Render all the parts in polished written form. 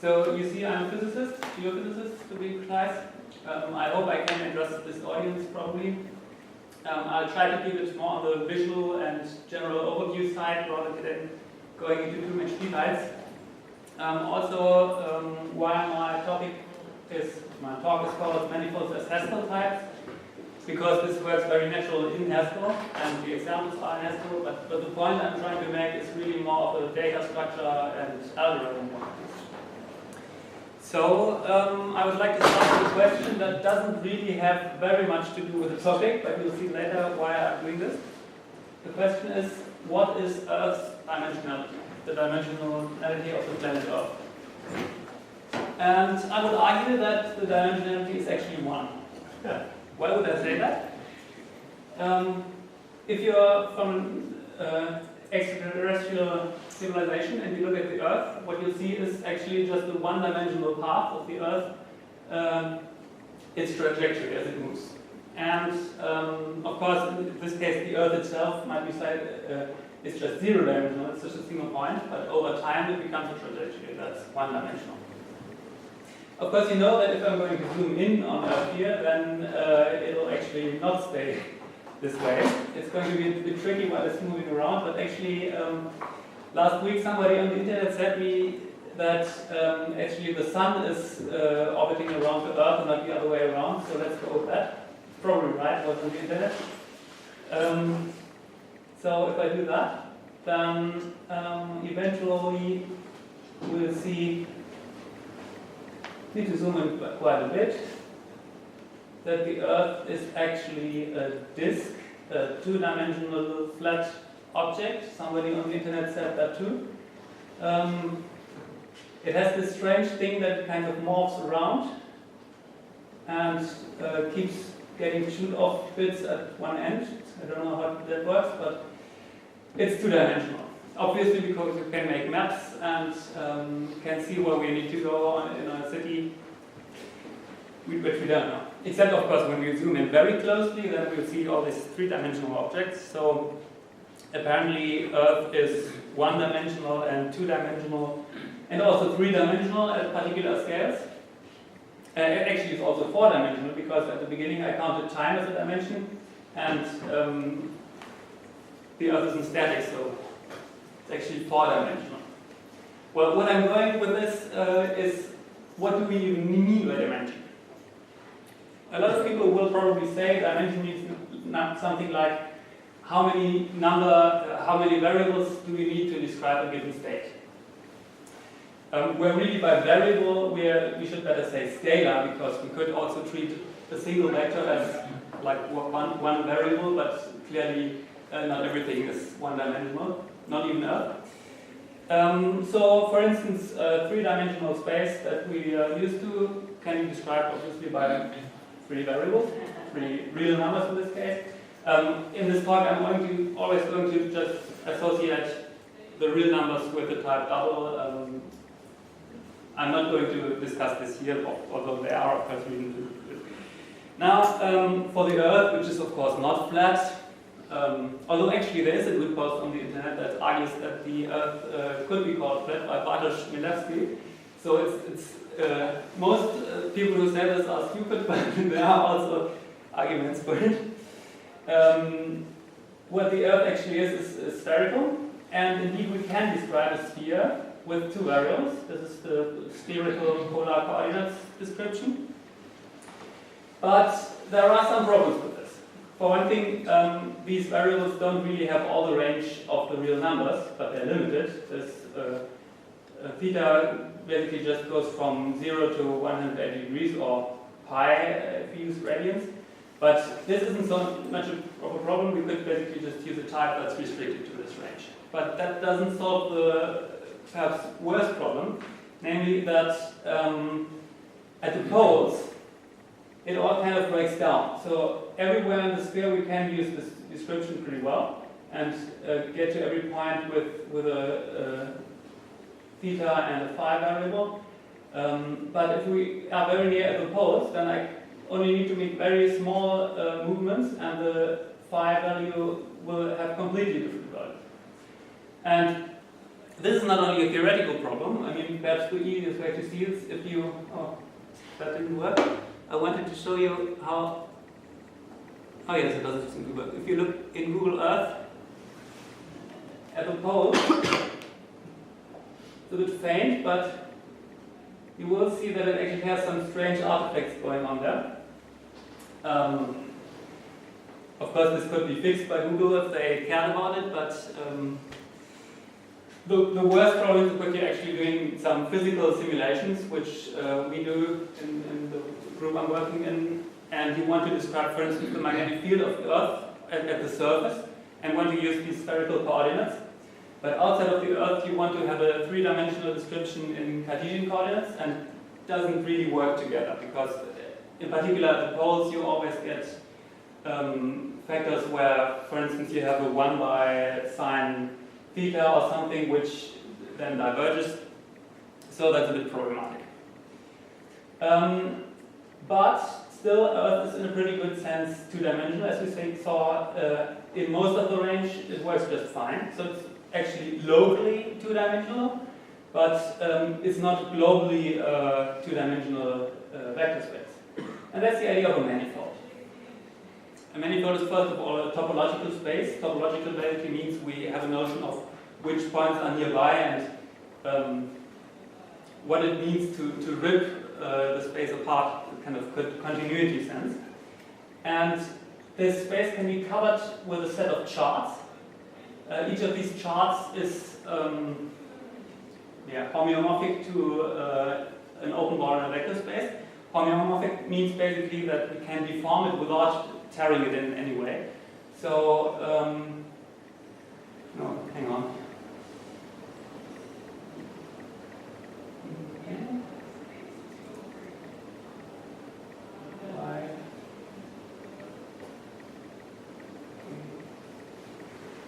So you see I'm a physicist, geophysicist to be precise. I hope I can address this audience probably. I'll try to keep it more on the visual and general overview side rather than going into too much details. Why my talk is called Manifolds as Haskell types, because this works very natural in Haskell and the examples are in Haskell, but the point I'm trying to make is really more of a data structure and algorithm. So I would like to start with a question that doesn't really have very much to do with the topic, but you'll see later why I'm doing this. The question is, what is Earth's dimensionality? The dimensionality of the planet Earth. And I would argue that the dimensionality is actually 1. Why would I say that? If you're from extraterrestrial civilization and you look at the Earth, what you'll see is actually just the one-dimensional path of the Earth, its trajectory as it moves. And of course, in this case, the Earth itself might be said it's just zero-dimensional, it's just a single point, but over time it becomes a trajectory that's one-dimensional. Of course, you know that if I'm going to zoom in on Earth here, then it'll actually not stay this way. It's going to be a bit tricky while it's moving around, but actually last week somebody on the internet said me that actually the sun is orbiting around the Earth and not the other way around, so let's go with that. Probably right, it was on the internet. So if I do that, then eventually we'll see, need to zoom in quite a bit, that the Earth is actually a disk, a two-dimensional flat object. Somebody on the internet said that too. It has this strange thing that kind of morphs around and keeps getting chewed off bits at one end. I don't know how that works, but it's two-dimensional. Obviously, because you can make maps and can see where we need to go in a city, which we don't know. Except, of course, when we zoom in very closely, then we'll see all these three-dimensional objects. So apparently, Earth is one-dimensional and two-dimensional, and also three-dimensional at particular scales. Actually, it's also four-dimensional because at the beginning I counted time as a dimension, and the Earth isn't static, so it's actually four-dimensional. Well, what I'm going with this is, what do we even mean by dimension? A lot of people will probably say dimension means something like how many variables do we need to describe a given state. Where really by variable we should better say scalar, because we could also treat a single vector as like one variable, but clearly not everything is one-dimensional, not even Earth. So, for instance, three-dimensional space that we are used to can be described obviously by three variables, three real numbers in this case. In this talk, I'm always going to just associate the real numbers with the type double. I'm not going to discuss this here, although there are of course reasons to do it. Now, for the Earth, which is of course not flat, although actually there is a good post on the internet that argues that the Earth could be called flat by Bartosz Milewski. So it's most people who say this are stupid, but there are also arguments for it. What the Earth actually is spherical, and indeed we can describe a sphere with two variables. This is the spherical polar coordinates description. But there are some problems with this. For one thing, these variables don't really have all the range of the real numbers, but they're limited. This theta basically just goes from 0 to 180 degrees, or pi if you use radians. But this isn't so much of a problem. We could basically just use a type that's restricted to this range. But that doesn't solve the perhaps worst problem, namely that at the poles, it all kind of breaks down. So everywhere in the sphere we can use this description pretty well and get to every point with a theta and a phi variable. But if we are very near the poles, then I only need to make very small movements, and the phi value will have completely different values. And this is not only a theoretical problem. I mean, perhaps the easiest way to see this, if you, oh, that didn't work. I wanted to show you how, oh yes, it doesn't seem to work. If you look in Google Earth at the pole, it's a bit faint, but you will see that it actually has some strange artifacts going on there. Of course, this could be fixed by Google if they cared about it, but the worst problem is when you're actually doing some physical simulations, which we do in the group I'm working in, and you want to describe, for instance, the magnetic field of the Earth at the surface, and want to use these spherical coordinates. But outside of the Earth, you want to have a three-dimensional description in Cartesian coordinates, and it doesn't really work together, because in particular at the poles, you always get factors where, for instance, you have a 1 by sine theta or something, which then diverges. So that's a bit problematic. But still, Earth is in a pretty good sense two-dimensional, as we saw. In most of the range, it works just fine. So it's actually locally two-dimensional, but it's not globally two-dimensional vector space. And that's the idea of a manifold. A manifold is first of all a topological space. Topological basically means we have a notion of which points are nearby and what it means to rip the space apart, kind of continuity sense. And this space can be covered with a set of charts. Each of these charts is homeomorphic to an open ball in a vector space. Homeomorphic means basically that we can deform it without tearing it in any way. So, no, hang on.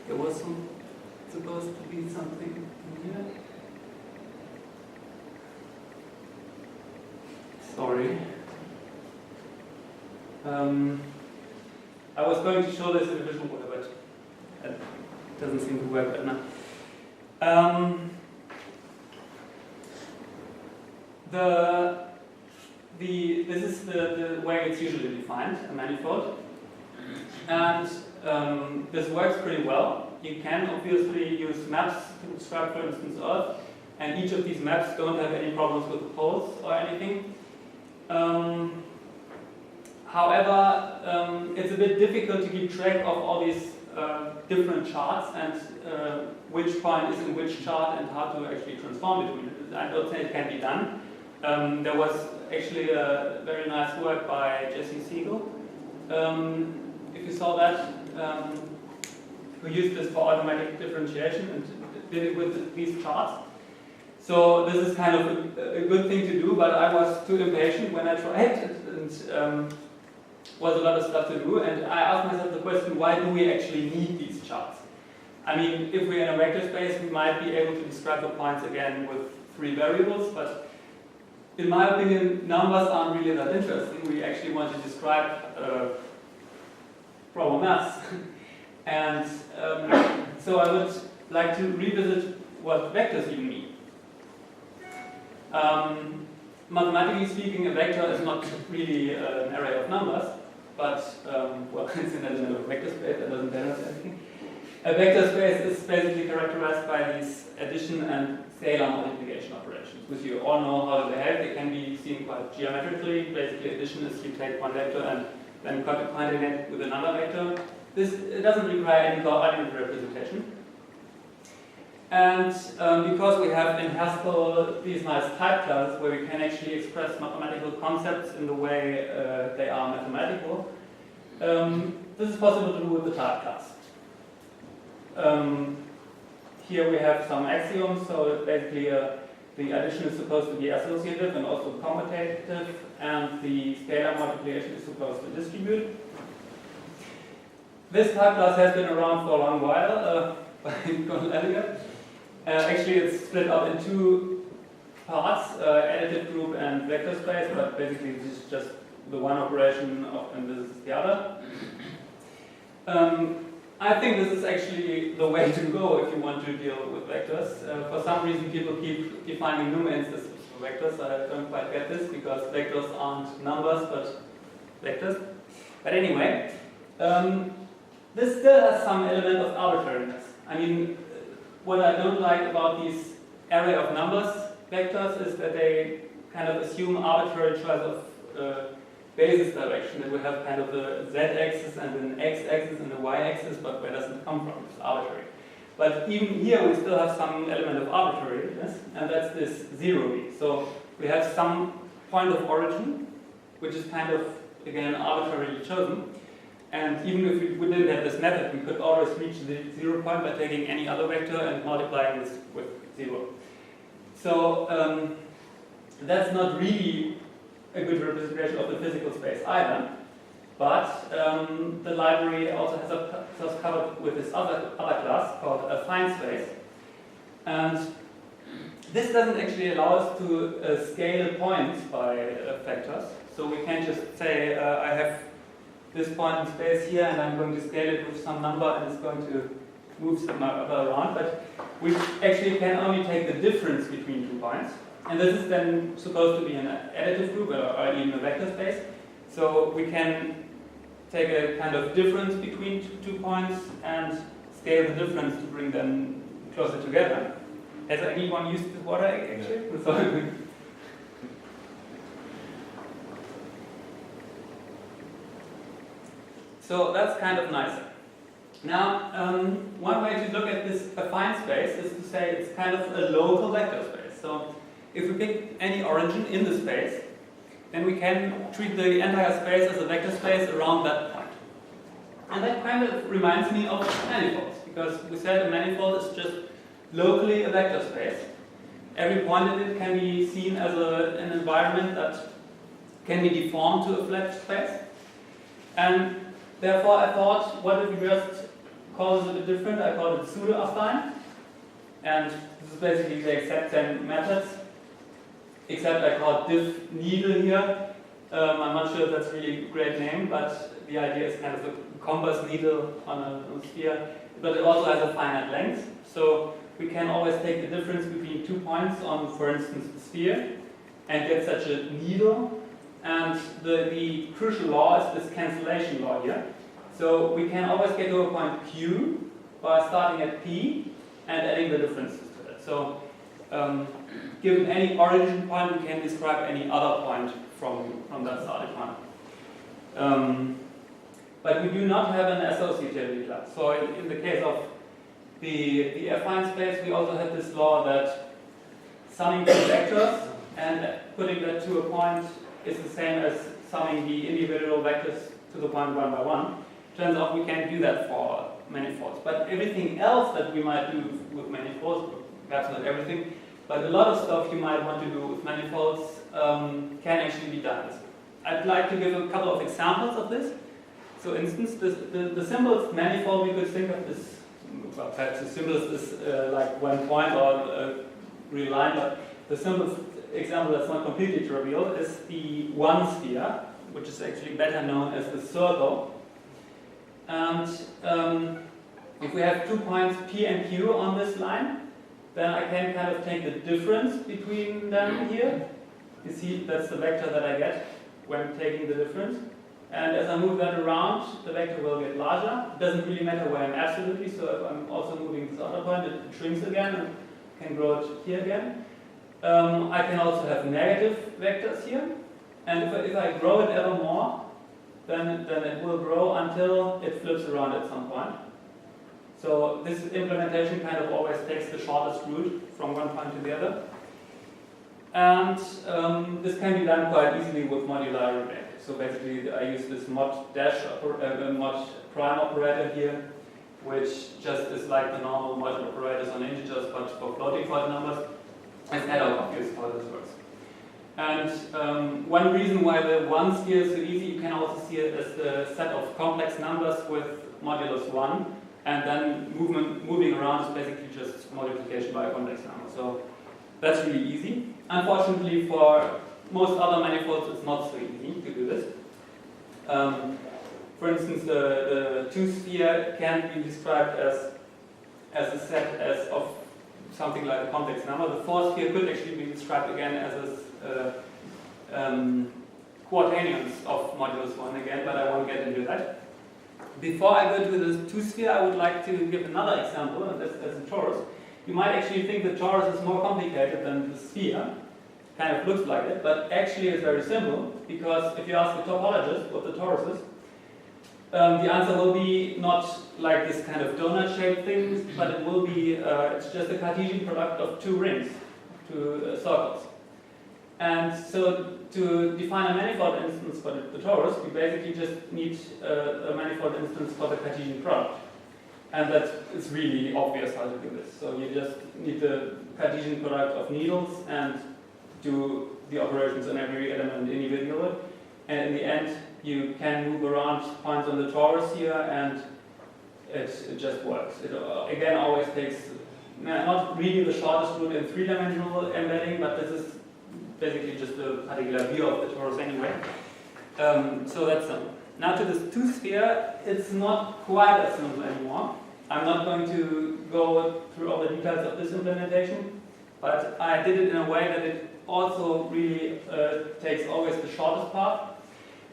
There was supposed to be something in here. Sorry. I was going to show this in a visual order, but it doesn't seem to work right now. This is the way it's usually defined, a manifold. And this works pretty well. You can obviously use maps to describe, for instance, Earth, and each of these maps don't have any problems with the poles or anything. However, it's a bit difficult to keep track of all these different charts and which point is in which chart and how to actually transform between it. I don't think it can be done. There was actually a very nice work by Justus Sagemüller, if you saw that, who used this for automatic differentiation and did it with these charts. So this is kind of a good thing to do, but I was too impatient when I tried it, and was a lot of stuff to do, and I asked myself the question, why do we actually need these charts? I mean, if we're in a vector space, we might be able to describe the points again with 3 variables, but in my opinion, numbers aren't really that interesting. We actually want to describe problem maths. And so I would like to revisit what vectors even mean. Mathematically speaking, a vector is not really an array of numbers, but, well, it's an element of a vector space, that doesn't tell us anything. A vector space is basically characterized by these addition and scalar multiplication operations, which you all know how to behave. They can be seen quite geometrically. Basically, addition is you take one vector and then combine it with another vector. It doesn't require any coordinate representation. And because we have in Haskell these nice type classes where we can actually express mathematical concepts in the way they are mathematical, this is possible to do with the type class. Here we have some axioms, so basically the addition is supposed to be associative and also commutative, and the scalar multiplication is supposed to distribute. This type class has been around for a long while by Colonel Elliott. Actually, it's split up in 2 parts, additive group and vector space, but basically this is just the one operation and this is the other. I think this is actually the way to go if you want to deal with vectors. For some reason people keep defining new instances for vectors. I don't quite get this because vectors aren't numbers but vectors. But anyway, this still has some element of arbitrariness. I mean, what I don't like about these array of numbers vectors is that they kind of assume arbitrary choice of basis direction, that we have kind of the z-axis and an x-axis and a y-axis, but where does it come from? It's arbitrary. But even here we still have some element of arbitrariness, and that's this 0b. So we have some point of origin, which is kind of, again, arbitrarily chosen. And even if we didn't have this method, we could always reach the 0 point by taking any other vector and multiplying this with 0. So that's not really a good representation of the physical space either. But the library also has us covered with this other class called a affine space. And this doesn't actually allow us to scale points by vectors. So we can't just say, I have this point in space here and I'm going to scale it with some number and it's going to move some number around. But we actually can only take the difference between 2 points. And this is then supposed to be an additive group or even a vector space. So we can take a kind of difference between 2 points and scale the difference to bring them closer together. Has anyone used this water actually? Yeah. So that's kind of nicer. Now, one way to look at this affine space is to say it's kind of a local vector space. So if we pick any origin in the space, then we can treat the entire space as a vector space around that point. And that kind of reminds me of manifolds, because we said a manifold is just locally a vector space. Every point in it can be seen as an environment that can be deformed to a flat space. And therefore I thought, what if we just call this a bit different? I call it pseudo-affine. And this is basically the exact same methods, except I call it diff needle here. I'm not sure if that's really a great name, but the idea is kind of a compass needle on a sphere. But it also has a finite length. So we can always take the difference between 2 points on, for instance, the sphere, and get such a needle. And the crucial law is this cancellation law here. So we can always get to a point Q by starting at P and adding the differences to it. So given any origin point, we can describe any other point from that starting point. But we do not have an associativity class. So in the case of the affine space, we also have this law that summing two vectors and putting that to a point is the same as summing the individual vectors to the point one by one. Turns out we can't do that for manifolds. But everything else that we might do with manifolds, perhaps not everything, but a lot of stuff you might want to do with manifolds can actually be done. I'd like to give a couple of examples of this. So, instance, the simplest manifold we could think of is, well, perhaps the simplest is like 1 point or a real line, but the simplest example that's not completely trivial is the one sphere, which is actually better known as the circle. And if we have 2 points P and Q on this line, then I can kind of take the difference between them here. You see, that's the vector that I get when taking the difference. And as I move that around, the vector will get larger. It doesn't really matter where I'm absolutely, so if I'm also moving this other point, it shrinks again and can grow it here again. I can also have negative vectors here. And if I grow it ever more, then it will grow until it flips around at some point. So this implementation kind of always takes the shortest route from one point to the other. And this can be done quite easily with modular array. So basically I use this mod prime operator here, which just is like the normal mod operators on integers, but for floating point numbers. It's kind of obvious how this works. And one reason why the one sphere is so easy, you can also see it as the set of complex numbers with modulus 1, and then moving around is basically just multiplication by a complex number. So that's really easy. Unfortunately, for most other manifolds, it's not so easy to do this. For for instance, the 2-sphere can be described as a set of something like a complex number. The 4-sphere could actually be described again as quaternions of modulus 1 again, but I won't get into that. Before I go to the 2-sphere, I would like to give another example, and that's a torus. You might actually think the torus is more complicated than the sphere. Kind of looks like it, but actually it's very simple, because if you ask a topologist what the torus is, the answer will be not like this kind of donut-shaped thing, but it will be, it's just a Cartesian product of two rings, two circles. And so to define a manifold instance for the torus, we basically just need a manifold instance for the Cartesian product. And that is really obvious how to do this. So you just need the Cartesian product of needles and do the operations on every element individually. And in the end, you can move around points on the torus here, and it just works. It again always takes, not really the shortest route in three-dimensional embedding, but this is basically just a particular view of the torus anyway. So that's simple. Now to this 2-sphere, it's not quite as simple anymore. I'm not going to go through all the details of this implementation, but I did it in a way that it also really takes always the shortest path.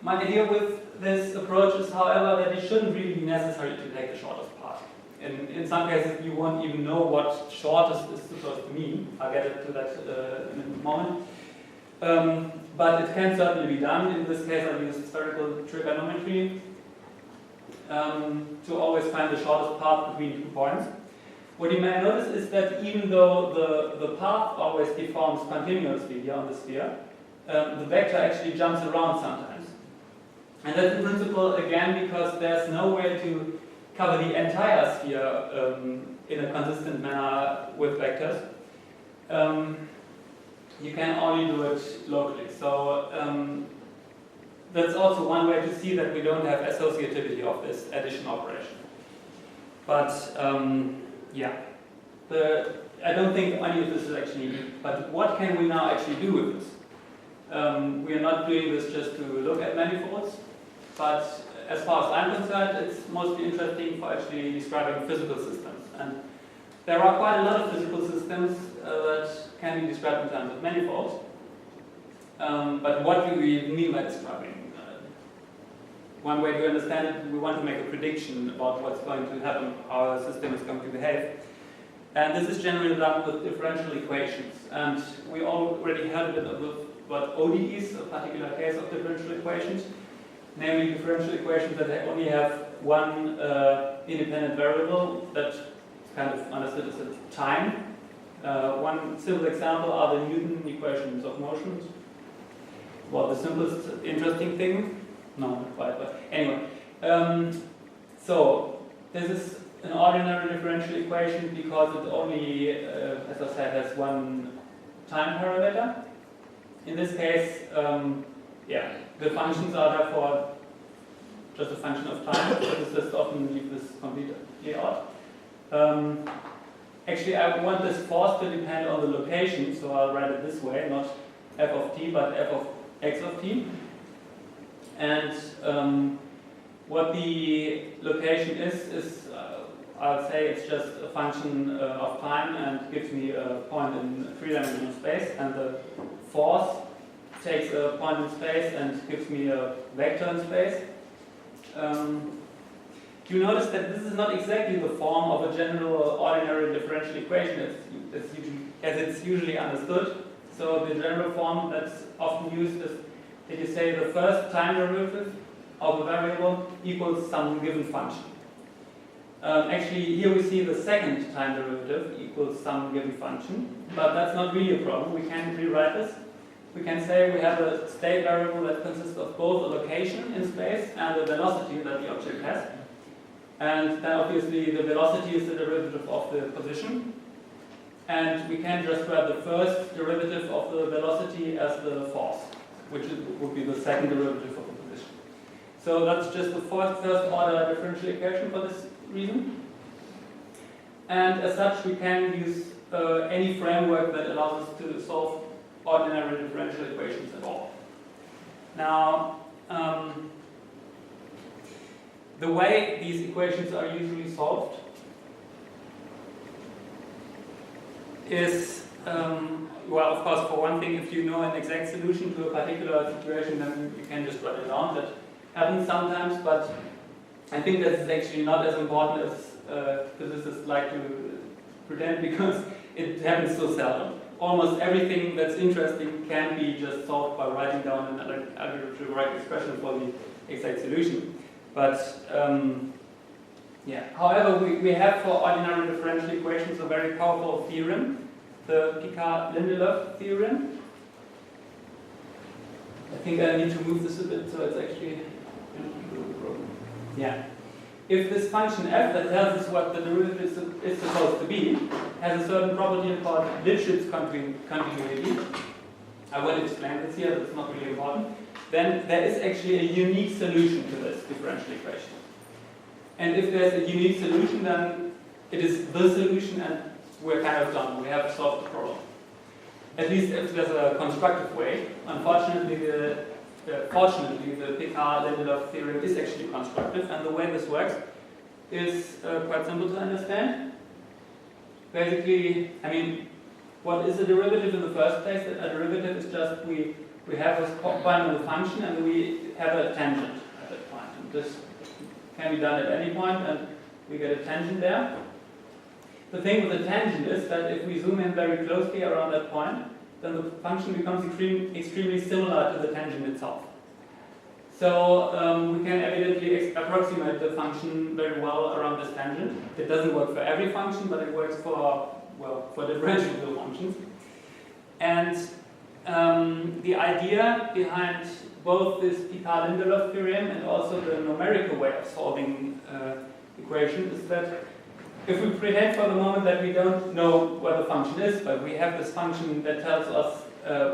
My idea with this approach is, however, that it shouldn't really be necessary to take the shortest path. In some cases, you won't even know what shortest is supposed to mean. I'll get to that in a moment. But it can certainly be done. In this case, I'll use spherical trigonometry to always find the shortest path between 2 points. What you may notice is that even though the path always deforms continuously here on the sphere, the vector actually jumps around sometimes. And that's in principle, again, because there's no way to cover the entire sphere in a consistent manner with vectors. You can only do it locally. So that's also one way to see that we don't have associativity of this addition operation. But yeah, I don't think any of this is actually needed. But what can we now actually do with this? We are not doing this just to look at manifolds, but as far as I'm concerned, it's mostly interesting for actually describing physical systems. And there are quite a lot of physical systems that can be described in terms of manifolds. But what do we mean by describing? One way to understand it, we want to make a prediction about what's going to happen, how a system is going to behave. And this is generally done with differential equations. And we already heard a bit about ODEs, a particular case of differential equations, namely differential equations that only have one independent variable that is kind of understood as a time. One simple example are the Newton equations of motions. Well, the simplest interesting thing? No, not quite, but anyway. So this is an ordinary differential equation because it only, as I said, has one time parameter. In this case, yeah, the functions are therefore just a function of time. So let's just often leave this completely out. Actually, I want this force to depend on the location, so I'll write it this way, not f of t, but f of x of t. And what the location is I'll say it's just a function of time and gives me a point in three-dimensional space, and the force takes a point in space and gives me a vector in space. You notice that this is not exactly the form of a general ordinary differential equation as it's usually understood. So the general form that's often used is that you say the first time derivative of a variable equals some given function. Actually, here we see the second time derivative equals some given function, but that's not really a problem. We can rewrite this. We can say we have a state variable that consists of both a location in space and the velocity that the object has. And then obviously the velocity is the derivative of the position. And we can just grab the first derivative of the velocity as the force, which would be the second derivative of the position. So that's just the first order differential equation for this reason. And as such, we can use any framework that allows us to solve ordinary differential equations at all. Now, the way these equations are usually solved is, well, of course, for one thing, if you know an exact solution to a particular situation, then you can just write it down. That happens sometimes, but I think that is actually not as important as physicists like to pretend, because it happens so seldom. Almost everything that's interesting can be just solved by writing down an algebraic expression for the exact solution. But yeah. However, we have for ordinary differential equations a very powerful theorem, the Picard-Lindelöf theorem. I think I need to move this a bit so it's actually yeah. If this function f that tells us what the derivative is supposed to be has a certain property called Lipschitz continuity, I won't explain this here, that's not really important, then there is actually a unique solution to this differential equation. And if there's a unique solution, then it is the solution and we're kind of done. We have solved the problem. At least if there's a constructive way. Unfortunately, fortunately, the Picard-Lindelöf theorem is actually constructive, and the way this works is quite simple to understand. Basically, I mean, what is a derivative in the first place? A derivative is just we have a point in the function and we have a tangent at that point. And this can be done at any point, and we get a tangent there. The thing with the tangent is that if we zoom in very closely around that point, then the function becomes extremely similar to the tangent itself. So we can evidently approximate the function very well around this tangent. It doesn't work for every function, but it works for, well, for differentiable functions. And the idea behind both this Picard-Lindelöf theorem and also the numerical way of solving equation is that if we pretend for the moment that we don't know what the function is, but we have this function that tells us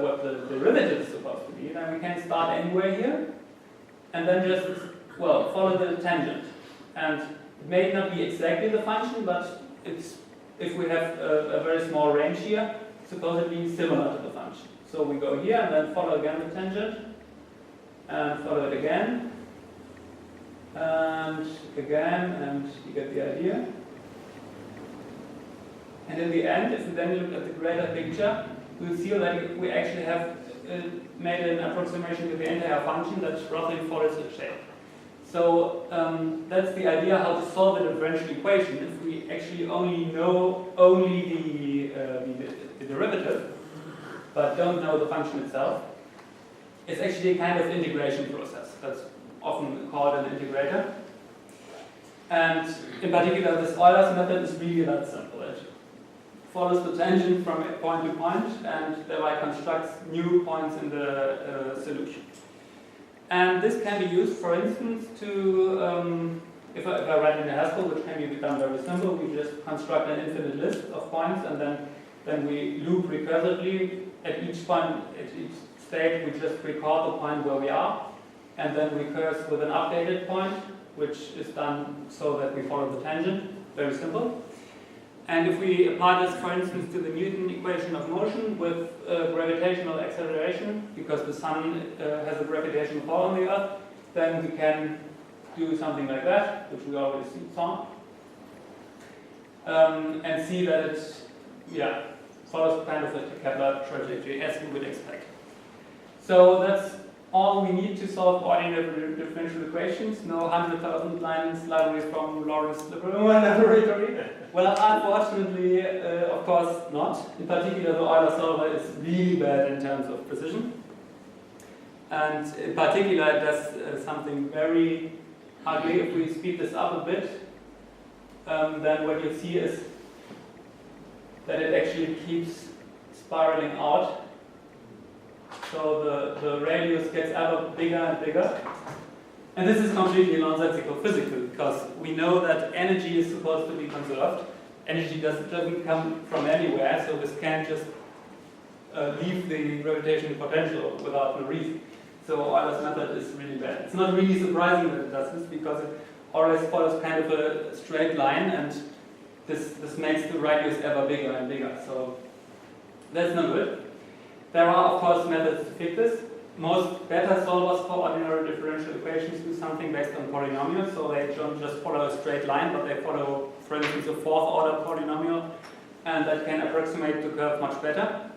what the derivative is supposed to be, then we can start anywhere here and then just, well, follow the tangent. And it may not be exactly the function, but it's, if we have a very small range here, supposedly similar to the function. So we go here and then follow again the tangent, and follow it again, and again, and you get the idea. And in the end, if we then look at the greater picture, we'll see that we actually have made an approximation to the entire function that roughly follows the shape. So that's the idea how to solve the differential equation. If we actually only know the derivative, but don't know the function itself, it's actually a kind of integration process. That's often called an integrator. And in particular, this Euler's method is really that simple. It follows the tangent from point to point and thereby constructs new points in the solution. And this can be used, for instance, to, if I write in the Haskell, which can be done very simple, we just construct an infinite list of points and then we loop recursively at each point, at each state, we just record the point where we are, and then recurse with an updated point, which is done so that we follow the tangent. Very simple. And if we apply this, for instance, to the Newton equation of motion with gravitational acceleration, because the sun has a gravitational pull on the Earth, then we can do something like that, which we already saw, and see that it, yeah, follows kind of a Kepler trajectory as we would expect. So that's all we need to solve ordinary differential equations. No 100,000 lines library from Lawrence laboratory. Well, unfortunately, of course not. In particular, the Euler solver is really bad in terms of precision. And in particular, it does something very ugly. If we speed this up a bit, then what you see is that it actually keeps spiraling out. So the radius gets ever bigger and bigger. And this is completely nonsensical physically, because we know that energy is supposed to be conserved. Energy doesn't come from anywhere, so this can't just leave the gravitational potential without no reason. So Euler's method is really bad. It's not really surprising that it does this, because it always follows kind of a straight line, and this makes the radius ever bigger and bigger. So that's not good. There are, of course, methods to fix this. most better solvers for ordinary differential equations do something based on polynomials, so they don't just follow a straight line, but they follow, for instance, a fourth order polynomial, and that can approximate the curve much better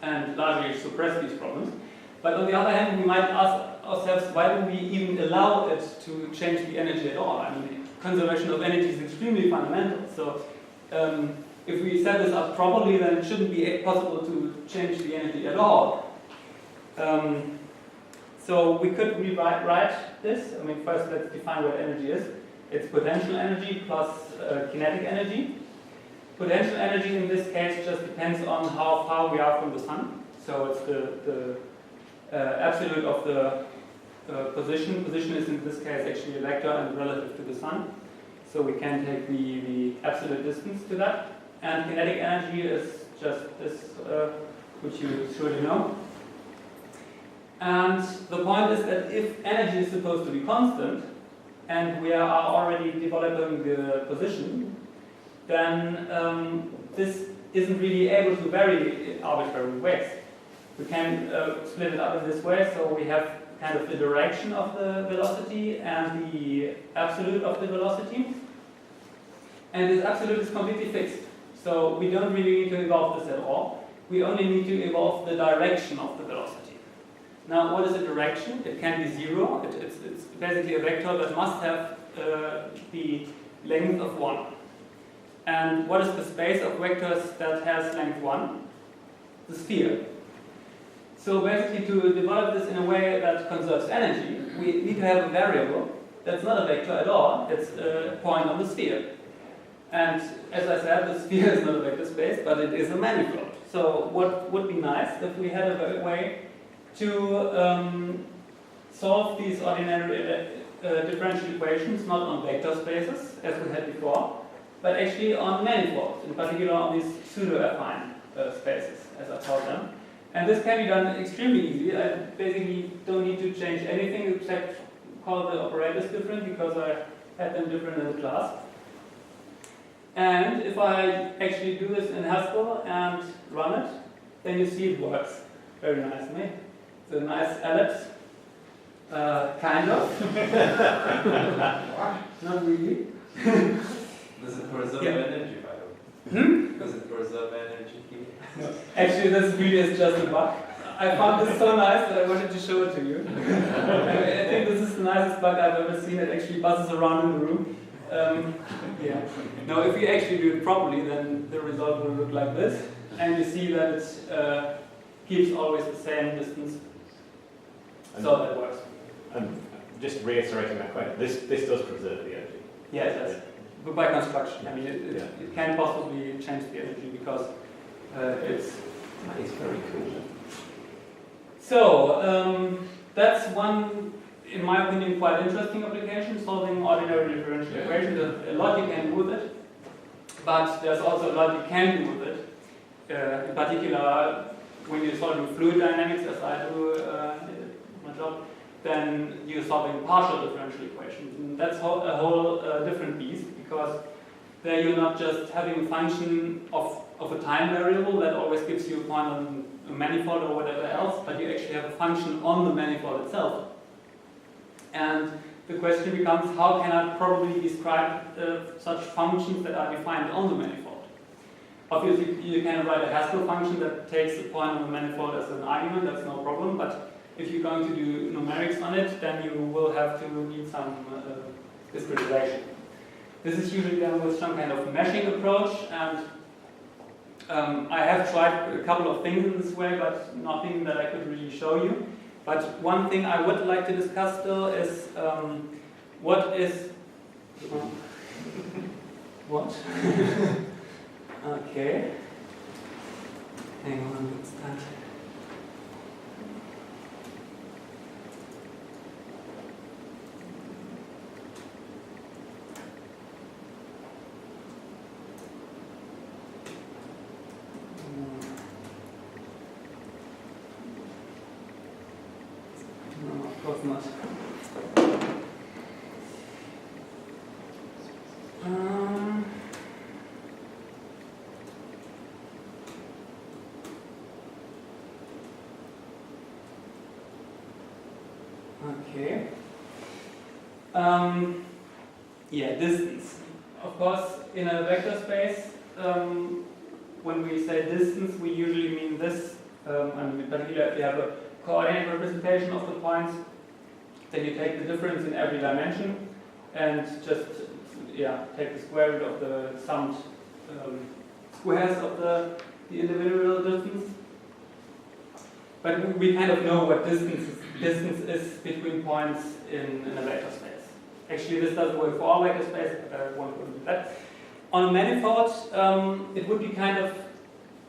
and largely suppress these problems. But on the other hand, we might ask ourselves, why do we even allow it to change the energy at all? I mean, conservation of energy is extremely fundamental, so if we set this up properly, then it shouldn't be possible to change the energy at all. So we could rewrite this. I mean, first let's define what energy is. It's potential energy plus kinetic energy. Potential energy in this case just depends on how far we are from the sun. So it's the absolute of the position. Position is in this case actually a vector and relative to the sun. So we can take the absolute distance to that. And kinetic energy is just this, which you surely know. And the point is that if energy is supposed to be constant, and we are already developing the position, then this isn't really able to vary in arbitrary ways. We can split it up in this way, so we have kind of the direction of the velocity and the absolute of the velocity. And this absolute is completely fixed. So we don't really need to evolve this at all. We only need to evolve the direction of the velocity. Now, what is a direction? It can be zero. It's basically a vector that must have the length of 1. And what is the space of vectors that has length 1? The sphere. So basically, to develop this in a way that conserves energy, we need to have a variable that's not a vector at all. It's a point on the sphere. And as I said, the sphere is not a vector space, but it is a manifold. So what would be nice if we had a way to solve these ordinary differential equations not on vector spaces, as we had before, but actually on manifolds, in particular on these pseudo-affine spaces, as I call them. And this can be done extremely easy. I basically don't need to change anything except call the operators different because I had them different in the class. And if I actually do this in Haskell and run it, then you see it works very nicely. It's a nice ellipse, kind of. Not really. Does it preserve energy, by the way? Does it preserve energy? No. Actually, this really is just a bug. I found this so nice that I wanted to show it to you. I think this is the nicest bug I've ever seen. It actually buzzes around in the room. Yeah. Now, if you actually do it properly, then the result will look like this. And you see that it keeps always the same distance. So that works. And just reiterating that point, this does preserve the energy. Yes, yes. But by construction. I mean, it can't possibly change the energy because it's very cool. So, that's one, in my opinion, quite interesting application, solving ordinary differential equations. There's a lot you can do with it, but there's also a lot you can do with it. In particular, when you're solving fluid dynamics, as I do in my job, then you're solving partial differential equations. And that's a whole different beast, because there you're not just having a function of a time variable that always gives you a point on a manifold or whatever else, but you actually have a function on the manifold itself. And the question becomes, how can I probably describe such functions that are defined on the manifold? Obviously, you can write a Haskell function that takes a point on the manifold as an argument, that's no problem, but if you're going to do numerics on it, then you will have to need some discretization. This is usually done with some kind of meshing approach, and I have tried a couple of things in this way, but nothing that I could really show you. But one thing I would like to discuss still is what is... what? Okay. Hang on, let's start. No, of course not. Okay. Yeah, distance. Of course, in a vector space, when we say distance, we usually mean this. And in particular, if you have a coordinate representation of the points, then you take the difference in every dimension and just take the square root of the summed squares of the individual distance. But we kind of know what distance is between points in a vector space. Actually, this doesn't work for all vector spaces, but I won't go into that. On a manifold, it would be kind of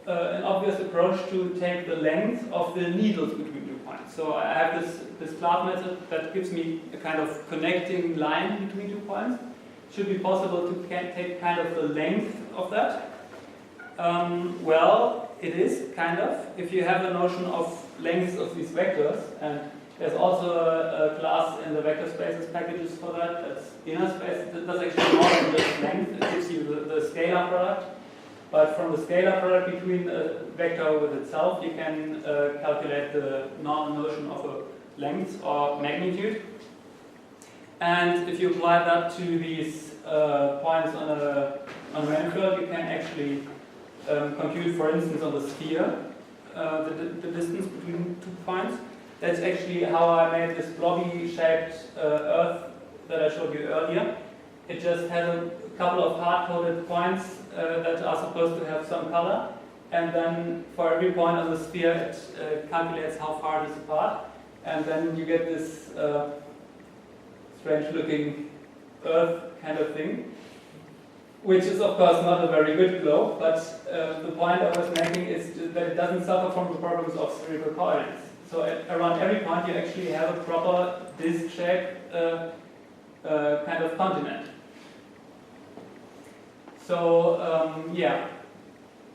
an obvious approach to take the length of the needles between two points. So I have this class method that gives me a kind of connecting line between 2 points. It should be possible to take kind of the length of that. Well, it is kind of, if you have a notion of lengths of these vectors, and there's also a class in the vector spaces packages for that. That's inner space. It does actually more than just length. It gives you the scalar product. But from the scalar product between a vector with itself, you can calculate the normal notion of a length or magnitude. And if you apply that to these points on a manifold, you can actually compute, for instance, on the sphere, the distance between 2 points. That's actually how I made this blobby-shaped Earth that I showed you earlier. It just has a couple of hard-coded points that are supposed to have some color, and then for every point on the sphere, it calculates how far it is apart, and then you get this strange-looking Earth kind of thing, which is of course not a very good globe, but the point I was making is that it doesn't suffer from the problems of spherical coordinates. So around every point you actually have a proper disc-shaped kind of continent. So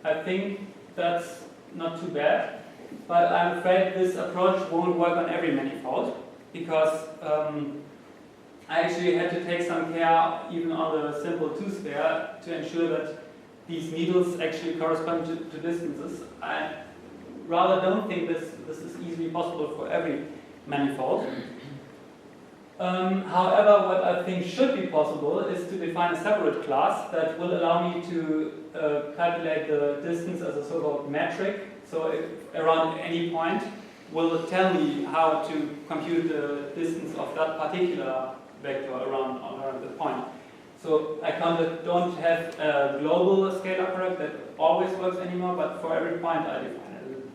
I think that's not too bad, but I'm afraid this approach won't work on every manifold, because I actually had to take some care even on the simple 2-sphere to ensure that these needles actually correspond to distances. I rather don't think this is easily possible for every manifold. However, what I think should be possible is to define a separate class that will allow me to calculate the distance as a so-called metric. So if around any point will tell me how to compute the distance of that particular vector around the point. So I don't have a global scalar product that always works anymore, but for every point I define it.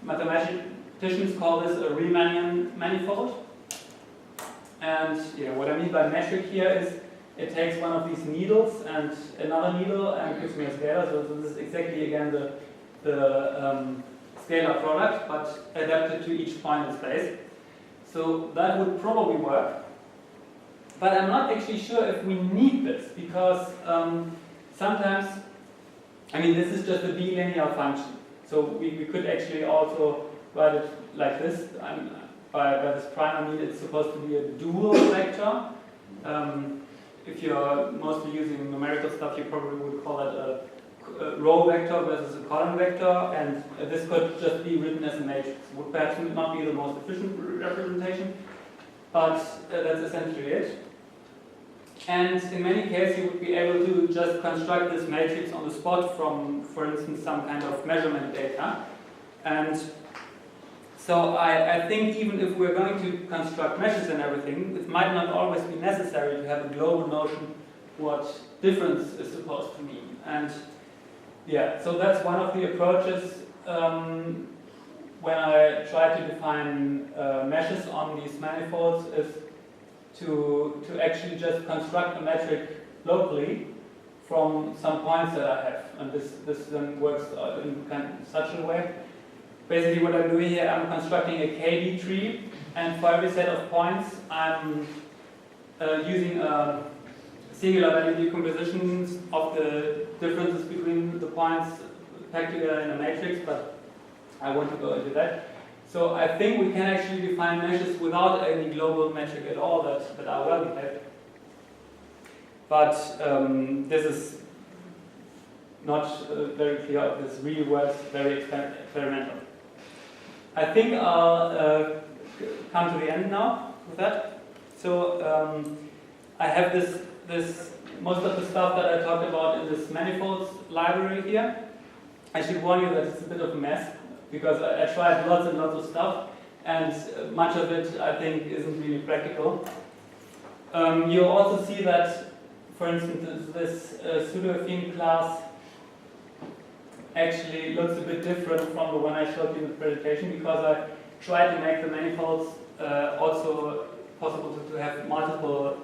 Mathematicians call this a Riemannian manifold. And what I mean by metric here is it takes one of these needles and another needle and gives me a scalar. So this is exactly again the scalar product, but adapted to each point in space. So that would probably work. But I'm not actually sure if we need this, because sometimes, this is just a bilinear function. So we could actually also write it like this. By this prime I mean it's supposed to be a dual vector. If you're mostly using numerical stuff, you probably would call it a row vector versus a column vector, and this could just be written as a matrix. It would perhaps not be the most efficient representation, but that's essentially it. And in many cases, you would be able to just construct this matrix on the spot from, for instance, some kind of measurement data. And so I think even if we're going to construct meshes and everything, it might not always be necessary to have a global notion what difference is supposed to mean. And so that's one of the approaches when I try to define meshes on these manifolds, is to actually just construct a metric locally from some points that I have. And this then works in such a way. Basically what I'm doing here, I'm constructing a KD tree, and for every set of points I'm using singular value decompositions of the differences between the points packed together in a matrix, but I want to go into that. So I think we can actually define meshes without any global metric at all that are well behaved. But this is not very clear. This really works very experimental. I think I'll come to the end now. with that. So I have this most of the stuff that I talked about in this Manifolds library here. I should warn you that it's a bit of a mess because I tried lots and lots of stuff, and much of it I think isn't really practical. You'll also see that, for instance, this pseudo-affine class actually looks a bit different from the one I showed you in the presentation, because I tried to make the manifolds also possible to have multiple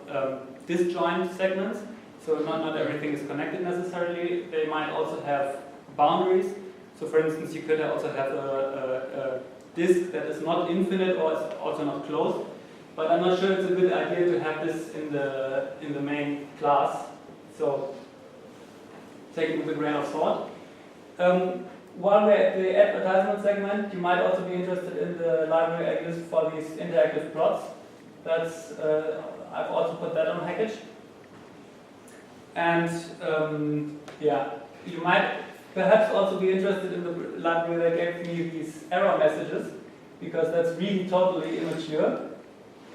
disjoint segments. So not everything is connected necessarily. They might also have boundaries. So for instance, you could also have a disk that is not infinite or is also not closed. But I'm not sure it's a good idea to have this in the main class. So take it with a grain of salt. While we're at the advertisement segment, you might also be interested in the library I used for these interactive plots. That's I've also put that on Hackage. And yeah, you might perhaps also be interested in the library that gave me these error messages, because that's really totally immature.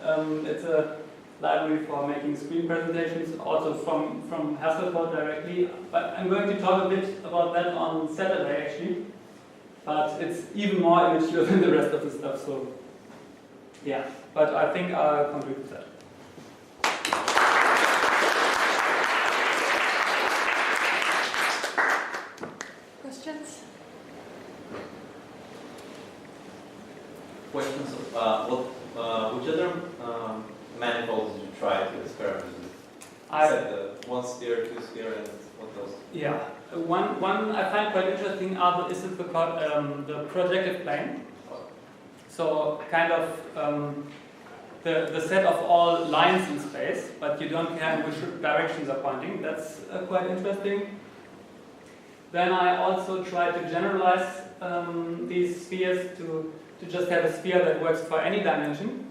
It's a library for making screen presentations, also from Haskell code directly. But I'm going to talk a bit about that on Saturday actually. But it's even more immature than the rest of the stuff. So yeah, but I think I'll conclude with that. Questions? Questions of which other manifolds did you try to experiment with? You said the 1 sphere, 2 sphere, and what else? Yeah, one I find quite interesting is the projective plane. So kind of the set of all lines in space, but you don't care in which directions are pointing. That's quite interesting. Then I also try to generalize these spheres to just have a sphere that works for any dimension.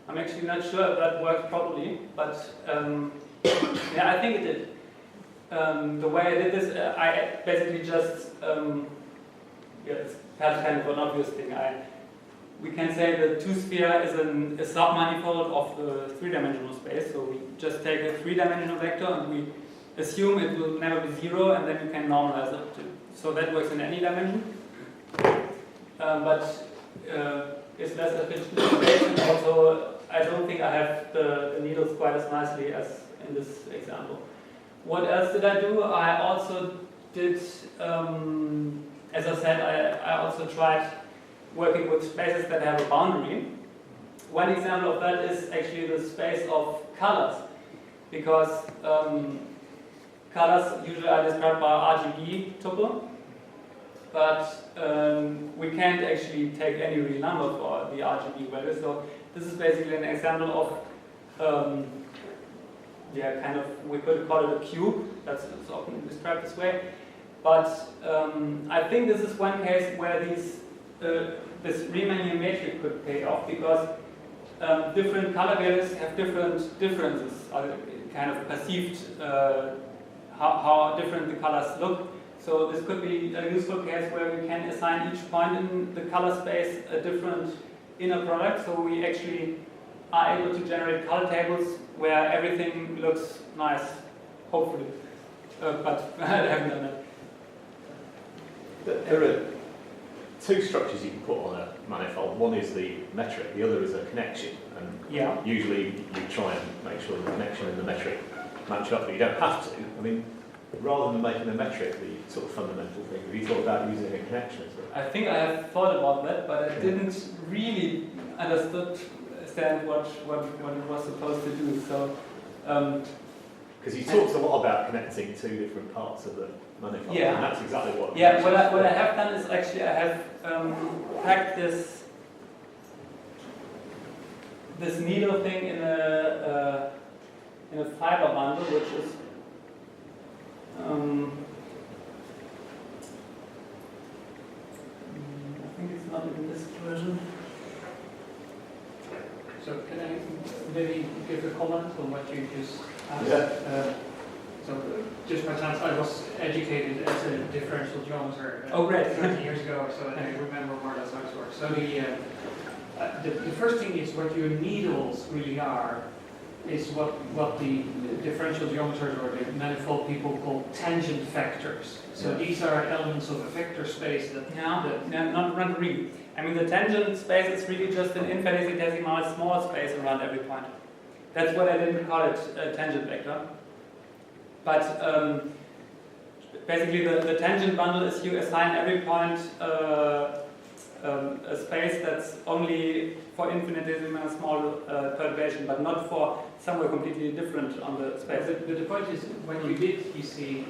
I'm actually not sure if that works properly, but yeah, I think it did. The way I did this, I basically just, yeah, it's perhaps kind of an obvious thing. We can say the 2-sphere is a submanifold of the 3-dimensional space, so we just take a 3-dimensional vector and we assume it will never be 0, and then you can normalize it to. So that works in any dimension. But it's less efficient. Also, I don't think I have the needles quite as nicely as in this example. What else did I do? I also did, as I said, I also tried working with spaces that have a boundary. One example of that is actually the space of colors, because colors usually are described by RGB tuple, but we can't actually take any real number for the RGB value. So this is basically an example of, yeah, kind of, we could call it a cube. That's often described this way. But I think this is one case where this Riemannian matrix could pay off, because different color values have different differences, kind of perceived how different the colors look. So this could be a useful case where we can assign each point in the color space a different inner product. So we actually are able to generate color tables where everything looks nice, hopefully. But I haven't done that. There are two structures you can put on a manifold. One is the metric, the other is a connection. And yeah, usually you try and make sure the connection and the metric match up, but you don't have to. I mean, rather than making a metric the sort of fundamental thing, have you thought about using a connection as well? I think I have thought about that, but I didn't really understand what it was supposed to do. So, because he talks a lot about connecting two different parts of the manifold, yeah, and that's exactly what. Yeah, what I have done is actually I have packed this needle thing in a fiber bundle, which is I think it's not in this version. So can I maybe give a comment on what you just asked? Yeah. So just by chance, I was educated as a differential geometer Oh, great. 20 years ago, so I remember more or less how it works. So the first thing is what your needles really are, is what the differential geometers or the manifold people call tangent vectors. So these are elements of a vector space that... Not really. I mean, the tangent space is really just an infinitesimal small space around every point. That's what I didn't call it a tangent vector. But basically the tangent bundle is you assign every point a space that's only for infinitesimal small perturbation, but not for somewhere completely different on the space. But the point is, when you did, you see,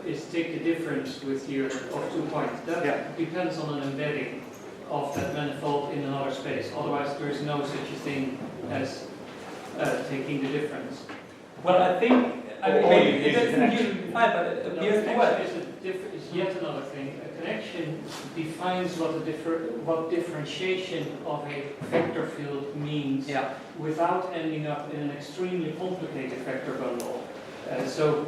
is take the difference with your of 2 points. That depends on an embedding of that manifold in another space. Otherwise, there is no such a thing as taking the difference. Well, I think it doesn't usually define, but it appears to work. Is yet another thing. A connection defines what differentiation of a vector field means without ending up in an extremely complicated vector bundle. So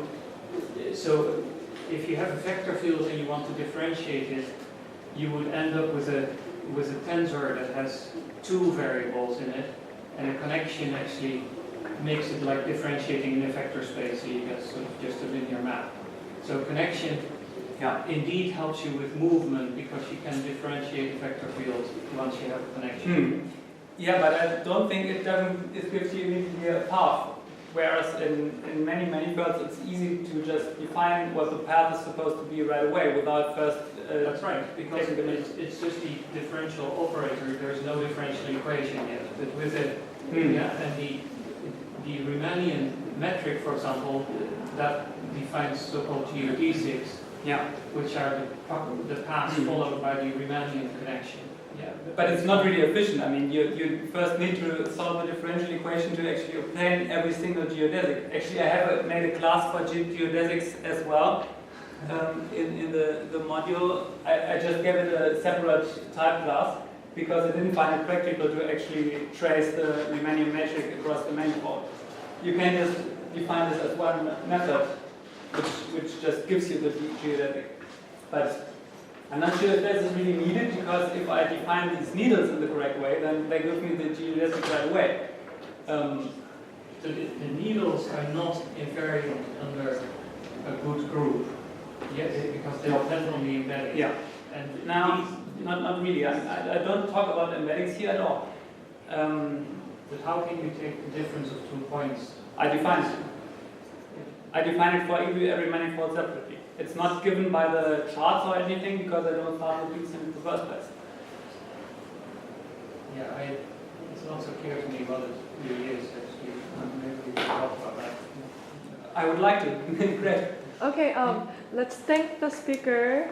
if you have a vector field and you want to differentiate it, you would end up with a tensor that has 2 variables in it, and a connection actually makes it like differentiating in a vector space, so you get sort of just a linear map. So connection indeed helps you with movement because you can differentiate a vector field once you have a connection. Yeah, but I don't think it gives you immediately a path. Whereas in many manifolds, it's easy to just define what the path is supposed to be right away without first. That's right, because it's just the differential operator. There's no differential equation yet. But with it, and the Riemannian metric, for example, that defines so-called geodesics, which are the paths followed by the Riemannian connection. Yeah, but it's not really efficient. I mean, you first need to solve a differential equation to actually obtain every single geodesic. Actually, I have made a class for geodesics as well in the module. I just gave it a separate type class because I didn't find it practical to actually trace the Riemannian metric across the manifold. You can just define this as one method, which just gives you the geodesic. But I'm not sure if this is really needed, because if I define these needles in the correct way, then they give me the geodesic right away. The needles are not invariant under a good group, because they depend on the embedding. Yeah. And now, not really. I don't talk about embeddings here at all. But how can you take the difference of 2 points? I define it. I define it for every manifold separately. It's not given by the charts or anything, because I don't start with these in the first place. Yeah, it's not so clear to me what it really is, actually. Maybe we can talk about that. I would like to. Great. Okay, let's thank the speaker.